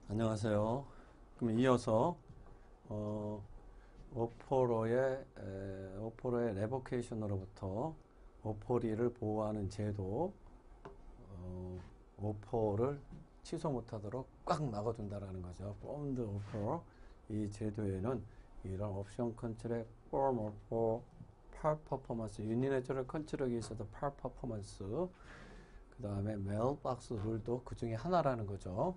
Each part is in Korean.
안녕하세요. 그럼 이어서 오포로의 레보케이션으로부터 오포리를 보호하는 제도, 오포를 취소 못하도록 꽉 막아둔다라는 거죠. Bound 오포. 이 제도에는 이런 옵션 컨트랙, 폼 오포, 팔 퍼포먼스, 유니내처럴 컨트랙이 있어도 팔 퍼포먼스, 그 다음에 메일박스 룰도 그 중에 하나라는 거죠.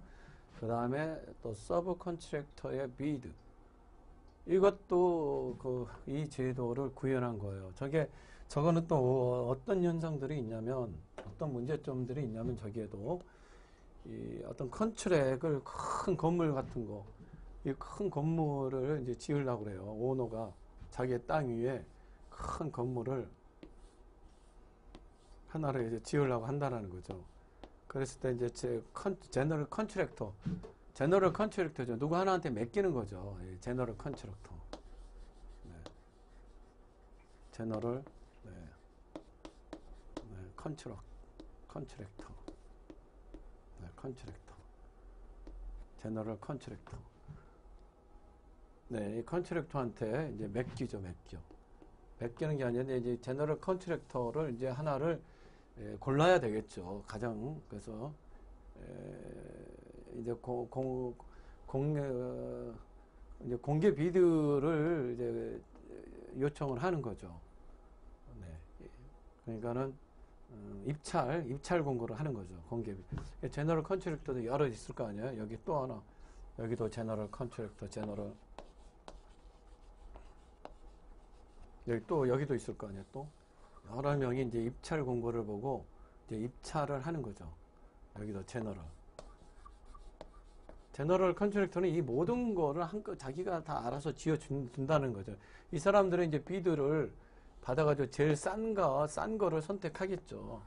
그 다음에 또 서브 컨트랙터의 비드, 이것도 이 제도를 구현한 거예요. 저거는 또 어떤 현상들이 있냐면, 어떤 문제점들이 있냐면, 저기에도 이 어떤 컨트랙을 큰 건물 같은 거, 이 큰 건물을 이제 지으려고 그래요. 오너가 자기의 땅 위에 큰 건물을 하나를 이제 지으려고 한다는 거죠. 그랬을 때 이제 제너럴 컨트랙터죠. 누구 하나한테 맡기는 거죠. 제너럴 컨트랙터. 네. 제너럴, 네. 네. 컨트랙터. 네. 컨트랙터. 제너럴 컨트랙터. 네. 이 컨트랙터한테 이제 맡기죠. 맡기는 게 아니라 이제 제너럴 컨트랙터를 이제 하나를 골라야 되겠죠. 그래서 이제 이제 공개 비드를 이제 요청을 하는 거죠. 네. 그러니까는 입찰 공고를 하는 거죠. 공개 비드. 제너럴 컨트랙터도 여러 있을 거 아니에요. 여기 또 하나, 여기도 제너럴 컨트랙터, 여기도 있을 거 아니에요. 또 여러 명이 이제 입찰 공고를 보고 이제 입찰을 하는 거죠. 여기도 제너럴 컨트랙터는 이 모든 거를 자기가 다 알아서 지어준다는 거죠. 이 사람들은 이제 비드를 받아가지고 제일 싼 거를 선택하겠죠.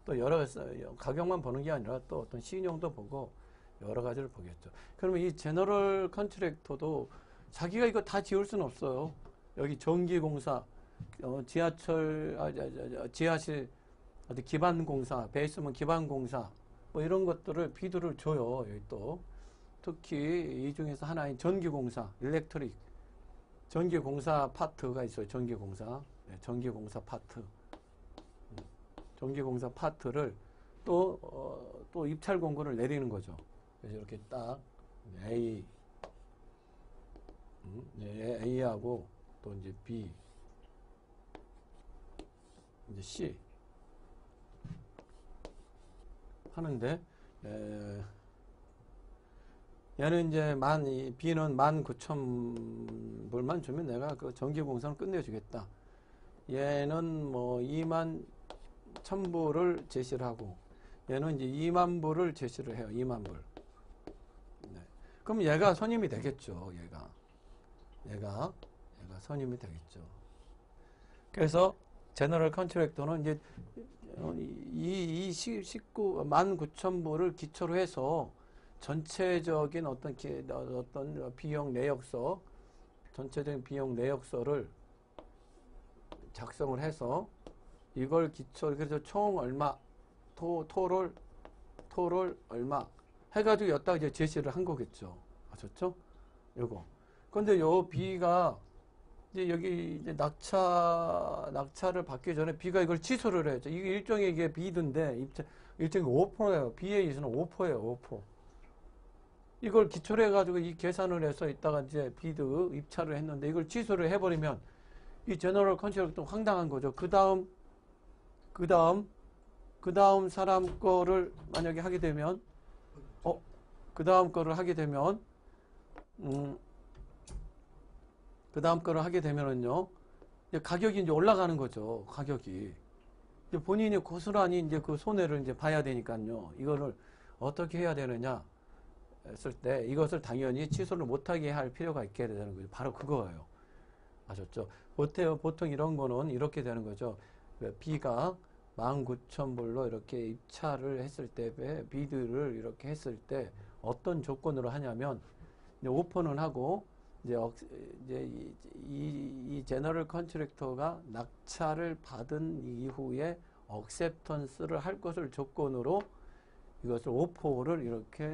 또 가격만 보는 게 아니라 또 어떤 신용도 보고 여러 가지를 보겠죠. 그러면 이 제너럴 컨트랙터도 자기가 이거 다 지을 수는 없어요. 여기 전기공사, 지하실, 기반공사, 베이스먼트 기반공사, 뭐 이런 것들을 비드를 줘요. 여기 또. 특히 이 중에서 하나인 전기공사, 전기공사 파트가 있어요. 전기공사. 네, 전기공사 파트. 전기공사 파트를 또 입찰 공고를 내리는 거죠. 그래서 이렇게 딱, A하고 또 이제 B, 이제 C 하는데, 얘는 이제 B는 19,000불만 주면 내가 그 전기공사를 끝내주겠다. 얘는 뭐 21,000불을 제시를 하고, 얘는 이제 2만 불을 제시를 해요. 2만 불. 네. 그럼 얘가 선임이 되겠죠. 얘가 선임이 되겠죠. 그래서 제너럴 컨트랙터는 이제 이 19,000불을 기초로 해서 전체적인 어떤 전체적인 비용 내역서를 작성을 해서 이걸 그래서 총 얼마, 토를 얼마 해가지고 여기다 이제 제시를 한 거겠죠. 아셨죠? 요거. 근데 요 B가 이제 여기 이제 낙찰을 받기 전에 B가 이걸 취소를 해야죠. 이게 일종의 이게 비드인데, 일종의 오퍼예요. B에 있어서는 오퍼예요, 오퍼. 이걸 기초로 해가지고 이 계산을 해서 이따가 이제 비드 입찰을 했는데 이걸 취소를 해버리면 이 제너럴 컨트랙터 황당한 거죠. 그 다음 사람 거를 만약에 하게 되면, 그 다음 거를 하게 되면, 그 다음 거를 하게 되면은요, 가격이 이제 올라가는 거죠. 가격이. 본인이 고스란히 이제 그 손해를 이제 봐야 되니까요. 이거를 어떻게 해야 되느냐 했을 때 이것을 당연히 취소를 못하게 할 필요가 있게 되는 거죠. 바로 그거예요. 아셨죠? 보통 이런 거는 이렇게 되는 거죠. B가 19,000불로 이렇게 입찰을 했을 때, 비드를 이렇게 했을 때 어떤 조건으로 하냐면, 이제 오퍼는 하고, 이제 이 제너럴 컨트랙터가 낙찰을 받은 이후에 억셉턴스를 할 것을 조건으로 이것을 오퍼를 이렇게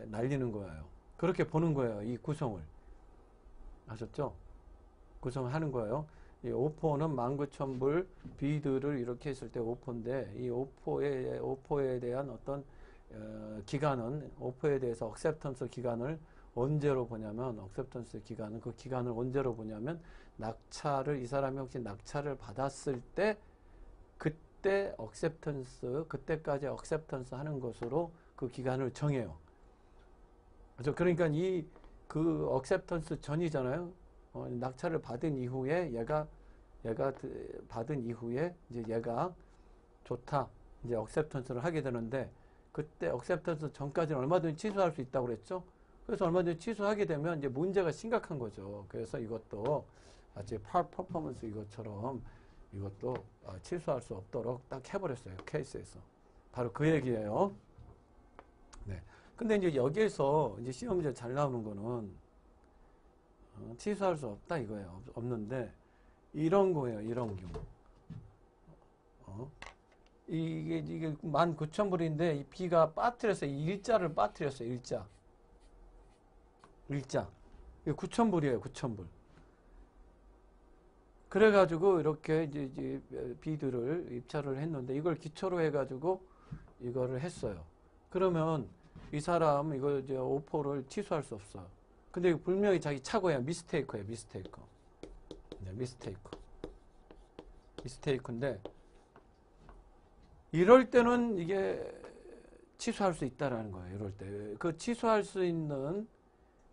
날리는 거예요. 그렇게 보는 거예요. 이 구성을. 아셨죠? 구성을 하는 거예요. 이 오포는 19,000불 비드를 이렇게 했을 때 오포인데 이 오포에 대한 어떤 기간은 오포에 대해서 억셉턴스 기간을 언제로 보냐면 억셉턴스 기간은 그 기간을 언제로 보냐면 낙찰을 이 사람이 혹시 낙찰을 받았을 때 그때 억셉턴스 그때까지 억셉턴스 하는 것으로 그 기간을 정해요. 그렇죠? 그러니까 이 그 억셉턴스 전이잖아요. 낙찰을 받은 이후에 얘가 받은 이후에 이제 얘가 좋다. 이제 억셉턴스를 하게 되는데 그때 억셉턴스 전까지는 얼마든지 취소할 수 있다고 그랬죠. 그래서 얼마든지 취소하게 되면 이제 문제가 심각한 거죠. 그래서 이것도 마치 퍼포먼스 이것처럼 이것도 취소할 수 없도록 딱 해버렸어요. 케이스에서. 바로 그 얘기예요. 네. 근데 이제 여기에서 이제 시험 문제 잘 나오는 거는 취소할 수 없다 이거예요. 없는데 이런 거예요. 이런 경우. 이게 19,000불인데 이 B가 빠뜨렸어요. 일자를 빠뜨렸어요. 일자. 이게 9,000불이에요. 9,000불. 그래가지고 이렇게 이제 비드를 입찰을 했는데 이걸 기초로 해가지고 이거를 했어요. 그러면 이 사람 이거 이제 오퍼를 취소할 수 없어요. 근데 이거 분명히 자기 착오야. 미스테이크예요. 미스테이크. 네, 미스테이크인데 이럴 때는 이게 취소할 수 있다라는 거예요. 이럴 때. 그 취소할 수 있는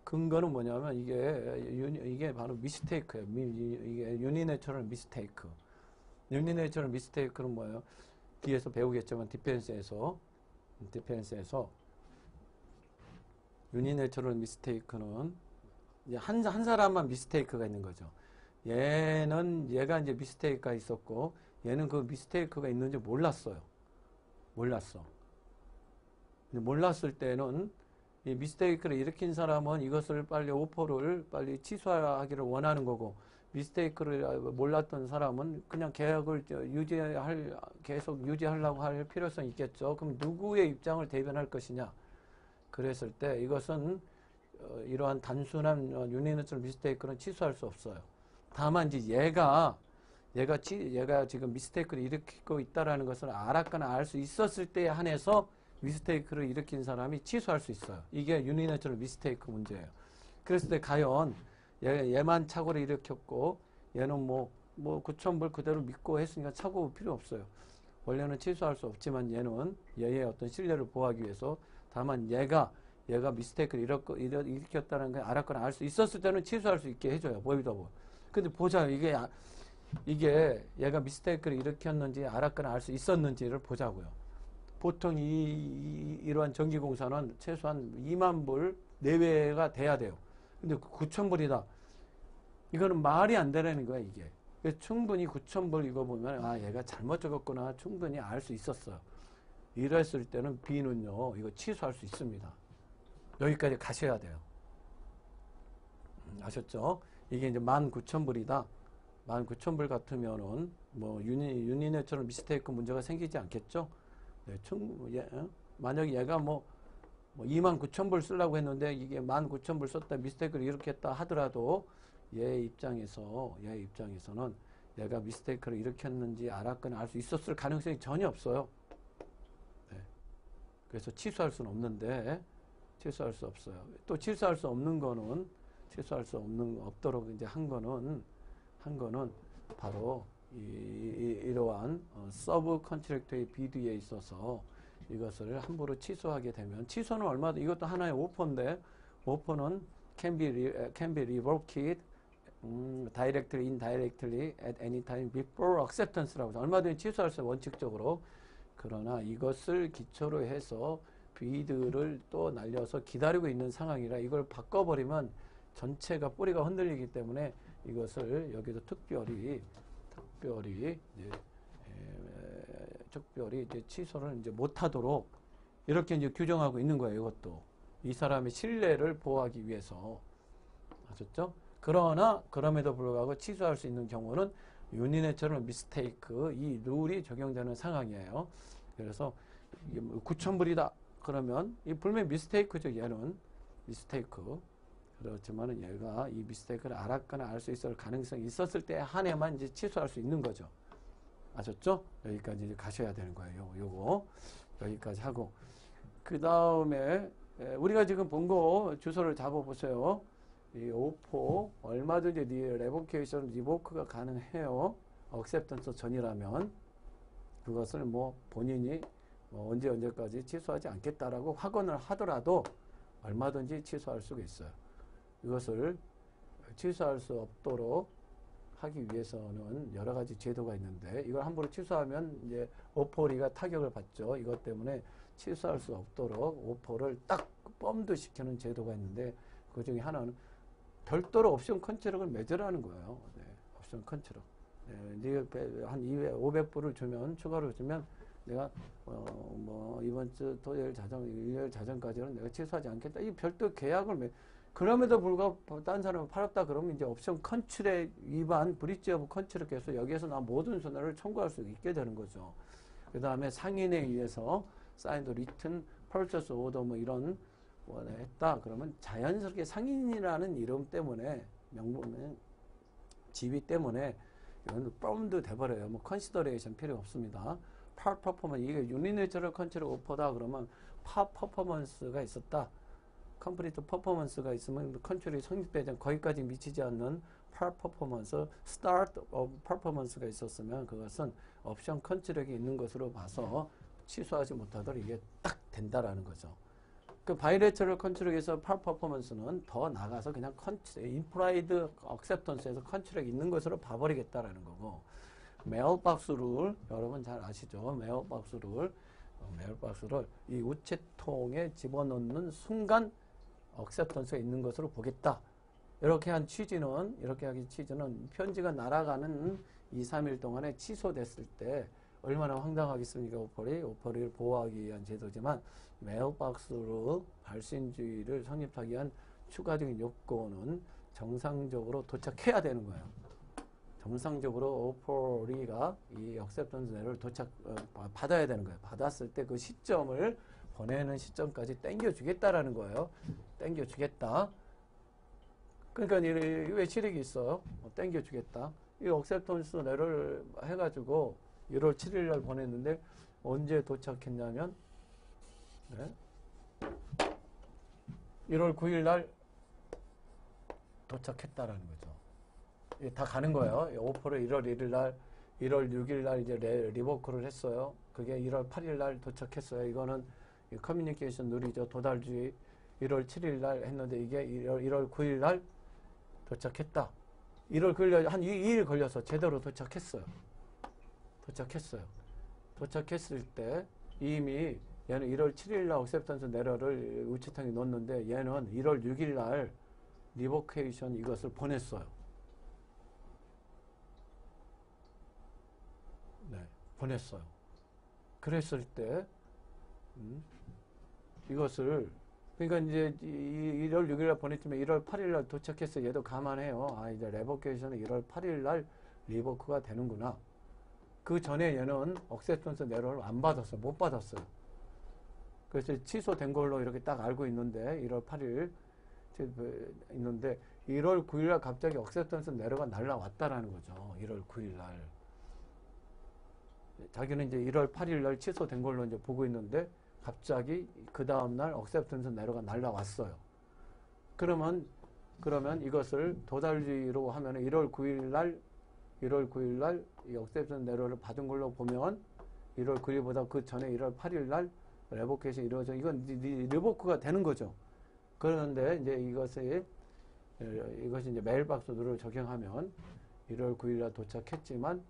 근거는 뭐냐면 이게 바로 미스테이크예요. 이게 유니내처럴 미스테이크. 유니내처럴 미스테이크는 뭐예요? 뒤에서 배우겠지만 디펜스에서 유니내처럴 미스테이크는 이제 한 사람만 미스테이크가 있는 거죠. 얘가 이제 미스테이크가 있었고 얘는 그 미스테이크가 있는지 몰랐어요. 근데 몰랐을 때는 이 미스테이크를 일으킨 사람은 이것을 빨리 오퍼를 빨리 취소하기를 원하는 거고 미스테이크를 몰랐던 사람은 그냥 계약을 계속 유지하려고 할 필요성이 있겠죠. 그럼 누구의 입장을 대변할 것이냐? 그랬을 때 이것은 이러한 단순한 유니너럴 미스테이크는 취소할 수 없어요. 다만 이제 얘가 지금 미스테이크를 일으키고 있다라는 것을 알았거나 알 수 있었을 때에 한해서 미스테이크를 일으킨 사람이 취소할 수 있어요. 이게 유니너럴 미스테이크 문제예요. 그랬을 때 과연 얘만 착오를 일으켰고 얘는 뭐 9,000불 그대로 믿고 했으니까 착오 필요 없어요. 원래는 취소할 수 없지만 얘의 어떤 신뢰를 보호하기 위해서 다만 얘가 미스테이크를 일으켰다는 걸 알았거나 알 수 있었을 때는 취소할 수 있게 해줘요. 보이더보. 근데 보자. 이게 얘가 미스테이크를 일으켰는지 알았거나 알 수 있었는지를 보자고요. 보통 이러한 전기공사는 최소한 2만 불 내외가 돼야 돼요. 근데 9,000불이다. 이거는 말이 안 되라는 거야, 이게. 충분히 9,000불 이거 보면 얘가 잘못 적었구나. 충분히 알 수 있었어요. 이랬을 때는 B는요, 이거 취소할 수 있습니다. 여기까지 가셔야 돼요. 아셨죠? 이게 이제 19,000불이다. 19,000불 같으면은 유니네처럼 미스테이크 문제가 생기지 않겠죠? 네, 만약에 얘가 29,000불 쓰려고 했는데 이게 19,000불 썼다 미스테이크를 일으켰다 하더라도 얘 입장에서는 얘가 미스테이크를 일으켰는지 알았거나 알 수 있었을 가능성이 전혀 없어요. 네. 그래서 취소할 수는 없는데 취소할 수 없어요. 또 취소할 수 없도록 이제 한 거는 바로 이러한 서브 컨트랙트의 비드에 있어서 이것을 함부로 취소하게 되면 취소는 얼마든 이것도 하나의 오퍼인데 오퍼는 can be revoked directly, indirectly at any time before acceptance라고 해서 얼마든지 취소할 수 원칙적으로. 그러나 이것을 기초로 해서 비드를 또 날려서 기다리고 있는 상황이라 이걸 바꿔버리면 전체가 뿌리가 흔들리기 때문에 이것을 여기도 특별히 이제 취소를 이제 못하도록 이렇게 이제 규정하고 있는 거예요. 이것도 이 사람의 신뢰를 보호하기 위해서. 아셨죠? 그러나 그럼에도 불구하고 취소할 수 있는 경우는 유니네처럴 미스테이크 이 룰이 적용되는 상황이에요. 그래서 9,000불이다. 그러면 이 분명히 미스테이크죠. 얘는 미스테이크. 그렇지만은 얘가 이 미스테이크를 알았거나 알 수 있을 가능성이 있었을 때 한해만 이제 취소할 수 있는 거죠. 아셨죠? 여기까지 이제 가셔야 되는 거예요. 요거 여기까지 하고 그 다음에 우리가 지금 본 거 주소를 잡아보세요. 이 오포 얼마든지 레보케이션 리보크가 가능해요. 억셉턴스 전이라면 그것을 뭐 본인이 뭐 언제까지 취소하지 않겠다라고 확언을 하더라도 얼마든지 취소할 수가 있어요. 이것을 취소할 수 없도록 하기 위해서는 여러 가지 제도가 있는데 이걸 함부로 취소하면 이제 오포리가 타격을 받죠. 이것 때문에 취소할 수 없도록 오포를 딱 펌드 시키는 제도가 있는데 그 중에 하나는 별도로 옵션 컨트롤을 맺으라는 거예요. 네, 옵션 컨트롤. 네, 한 500불을 주면 추가로 주면 내가 뭐 이번 주 토요일 일요일 자정까지는 내가 취소하지 않겠다. 이 별도 계약을 그럼에도 불구하고 딴 사람을 팔았다 그러면 이제 옵션 컨트롤 위반 브리지 오브 컨트롤 계속 여기에서 나 모든 손해를 청구할 수 있게 되는 거죠. 그 다음에 상인에 의해서 사인드 리튼 퍼처스 오더 뭐 이런 했다 그러면 자연스럽게 상인이라는 이름 때문에 명분의 지위 때문에 이건 펌드 돼버려요. 뭐 컨시더레이션 필요 없습니다. 파 퍼포먼스 이게 유니내처럴 컨트롤 오퍼다 그러면 파 퍼포먼스가 있었다. 컴플리트 퍼포먼스가 있으면 컨트롤이 성립되지 않고 거기까지 미치지 않는 파 퍼포먼스, 스타트 오브 퍼포먼스가 있었으면 그것은 옵션 컨트롤이 있는 것으로 봐서 취소하지 못하도록 이게 딱 된다라는 거죠. 그 바이레처럴 컨트롤에서 파 퍼포먼스는 더 나가서 그냥 인프라이드 억셉턴스에서 컨트롤이 있는 것으로 봐버리겠다라는 거고 메일박스 룰 여러분 잘 아시죠? 메일박스 룰 메일박스를 이 우체통에 집어넣는 순간 억셉턴스가 있는 것으로 보겠다. 이렇게 한 취지는 이렇게 하기 취지는 편지가 날아가는 2, 3일 동안에 취소됐을 때 얼마나 황당하겠습니까? 오퍼리를 보호하기 위한 제도지만 메일박스로 발신주의를 성립하기 위한 추가적인 요건은 정상적으로 도착해야 되는 거예요. 정상적으로 오퍼리가 이 억셉턴스를 받아야 되는 거예요. 받았을 때 그 시점을 보내는 시점까지 땡겨주겠다라는 거예요. 땡겨주겠다. 그러니까 왜 실익이 있어요? 땡겨주겠다. 이 억셉턴스 내를 해가지고 1월 7일 날 보냈는데 언제 도착했냐면 1월 9일 날 도착했다라는 거죠. 이게 다 가는 거예요. 오퍼를 1월 1일 날, 1월 6일 날 이제 리버크를 했어요. 그게 1월 8일 날 도착했어요. 이거는 커뮤니케이션 룰이죠. 도달주의 1월 7일 날 했는데 이게 1월 9일 날 도착했다. 1월 9일 날 한 2일 걸려서 제대로 도착했어요. 도착했을 때 이미 얘는 1월 7일 날 억셉턴스 내러를 우체통에 넣었는데 얘는 1월 6일 날 리버케이션 이것을 보냈어요. 네, 보냈어요. 그랬을 때 이것을 그러니까 이제 1월 6일 날 보냈지만 1월 8일 날 도착해서 얘도 감안해요. 아, 이제 레버케이션은 1월 8일 날 리버크가 되는구나. 그 전에 얘는 억셉턴스 내러를 안 받았어요. 못 받았어요. 그래서 취소된 걸로 이렇게 딱 알고 있는데 1월 8일 있는데 1월 9일 날 갑자기 억셉턴스 내러가 날라왔다라는 거죠. 1월 9일 날. 자기는 이제 1월 8일 날 취소된 걸로 이제 보고 있는데 갑자기 그 다음날 억셉턴스 내러가 날라왔어요. 그러면 이것을 도달주의로 하면 1월 9일 날 이 억셉션 내러를 받은 걸로 보면 1월 9일보다 그 전에 1월 8일 날 레보케이션이 이루어져 이건 리보크가 되는 거죠. 그런데 이제 이것이 이제 메일박스 룰을 적용하면 1월 9일 날 도착했지만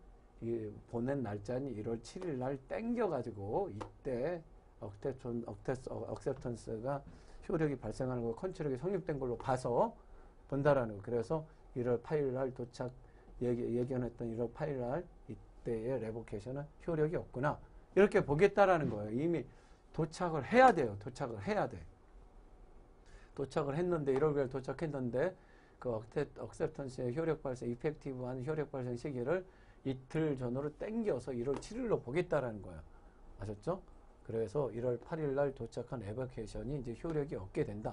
이 보낸 날짜는 1월 7일 날 땡겨가지고 이때 억셉턴스가 효력이 발생하는 거 컨트롤이 성립된 걸로 봐서 본다라는 거. 그래서 1월 8일 날 도착 예견했던 1월 8일 날 이때의 레보케이션은 효력이 없구나. 이렇게 보겠다라는 거예요. 이미 도착을 해야 돼요. 도착을 해야 돼. 도착을 했는데 1월 9일 도착했는데 그 억셉턴스의 효력 발생, 이펙티브한 효력 발생 시기를 이틀 전으로 땡겨서 1월 7일로 보겠다라는 거예요. 아셨죠? 그래서 1월 8일 날 도착한 레버케이션이 이제 효력이 없게 된다.